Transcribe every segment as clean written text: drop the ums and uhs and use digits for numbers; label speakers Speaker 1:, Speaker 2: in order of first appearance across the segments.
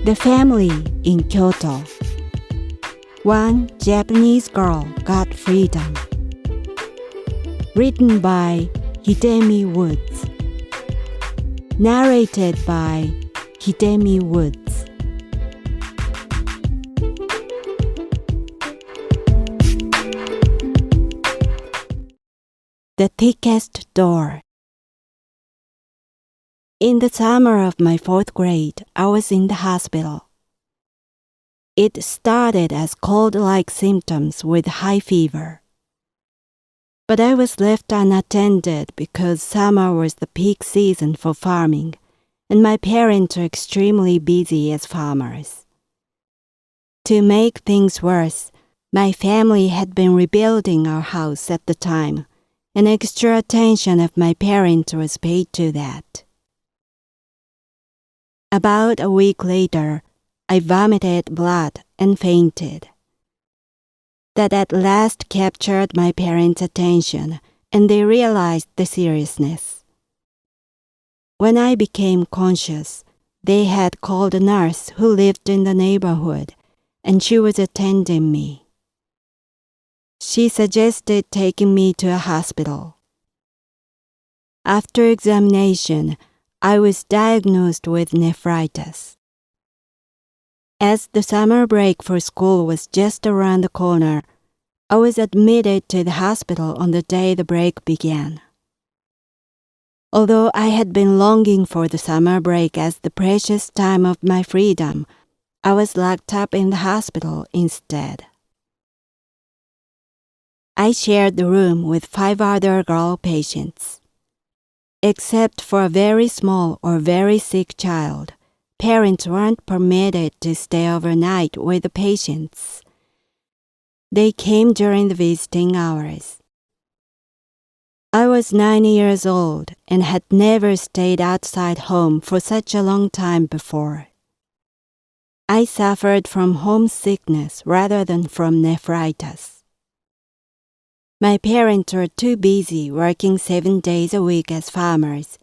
Speaker 1: The family in Kyoto. One Japanese girl got freedom. Written by Hidemi Woods. Narrated by Hidemi Woods. The thickest door. In the summer of my 4th grade, I was in the hospital. It started as cold-like symptoms with high fever. But I was left unattended because summer was the peak season for farming, and my parents were extremely busy as farmers. To make things worse, my family had been rebuilding our house at the time, and extra attention of my parents was paid to that. About a week later, I vomited blood and fainted. That at last captured my parents' attention, and they realized the seriousness. When I became conscious, they had called a nurse who lived in the neighborhood, and she was attending me. She suggested taking me to a hospital. After examination, I was diagnosed with nephritis. As the summer break for school was just around the corner, I was admitted to the hospital on the day the break began. Although I had been longing for the summer break as the precious time of my freedom, I was locked up in the hospital instead. I shared the room with 5 other girl patients. Except for a very small or very sick child, parents weren't permitted to stay overnight with the patients. They came during the visiting hours. I was 9 years old and had never stayed outside home for such a long time before. I suffered from homesickness rather than from nephritis. My parents were too busy working 7 days a week as farmers,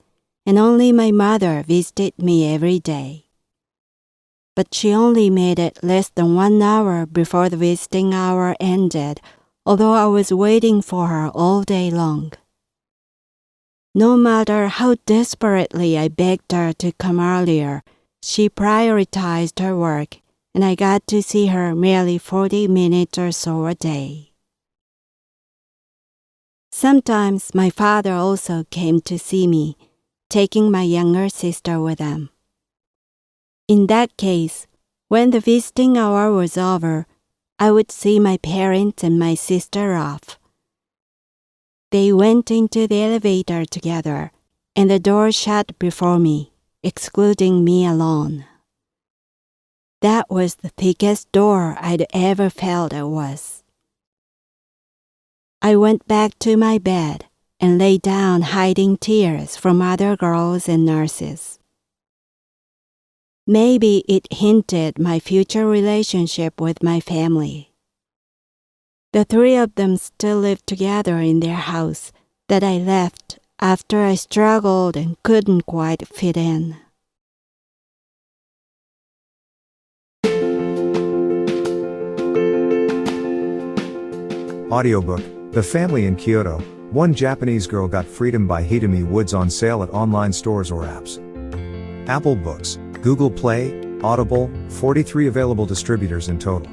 Speaker 1: and only my mother visited me every day. But she only made it less than 1 hour before the visiting hour ended, although I was waiting for her all day long. No matter how desperately I begged her to come earlier, she prioritized her work, and I got to see her merely 40 minutes or so a day. Sometimes my father also came to see me, taking my younger sister with him. In that case, when the visiting hour was over, I would see my parents and my sister off. They went into the elevator together, and the door shut before me, excluding me alone. That was the thickest door I'd ever felt it was. I went back to my bed and lay down hiding tears from other girls and nurses. Maybe it hinted my future relationship with my family. The 3 of them still lived together in their house that I left after I struggled and couldn't quite fit in.
Speaker 2: Audiobook, The Family in Kyoto, One Japanese Girl Got Freedom by Hidemi Woods on sale at online stores or apps. Apple Books, Google Play, Audible, 43 available distributors in total.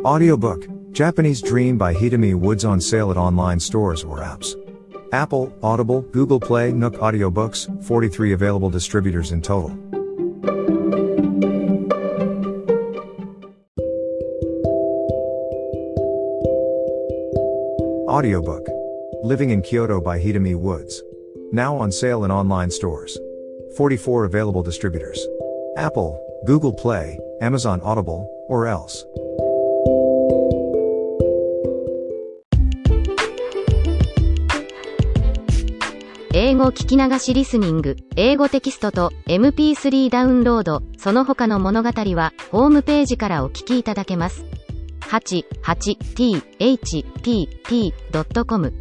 Speaker 2: Audiobook, Japanese Dream by Hidemi Woods on sale at online stores or apps. Apple, Audible, Google Play, Nook Audiobooks, 43 available distributors in total. Audiobook, Living in Kyoto by Hidemi Woods. Now on sale in online stores. 44 available distributors. Apple, Google Play, Amazon Audible, or else.
Speaker 3: 「英語聞き流しリスニング」英語テキストと MP3 ダウンロード、その他の物語はホームページからお聞きいただけます。88thpp.com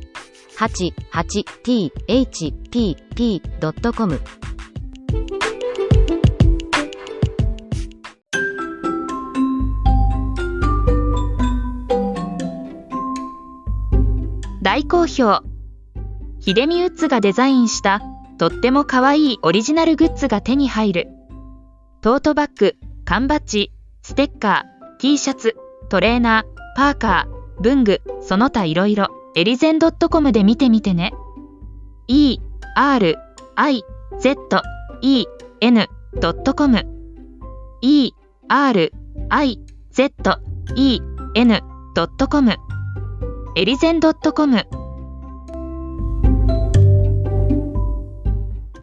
Speaker 3: 88thpp.com。
Speaker 4: 大好評。秀美ウッズがデザインしたとっても可愛いオリジナルグッズが手に入る。トートバッグ、缶バッジ、ステッカー、T シャツ、トレーナー、パーカー、文具、その他いろいろ、エリゼン .com で見てみてね。erizen.com erizen.com エリゼン .com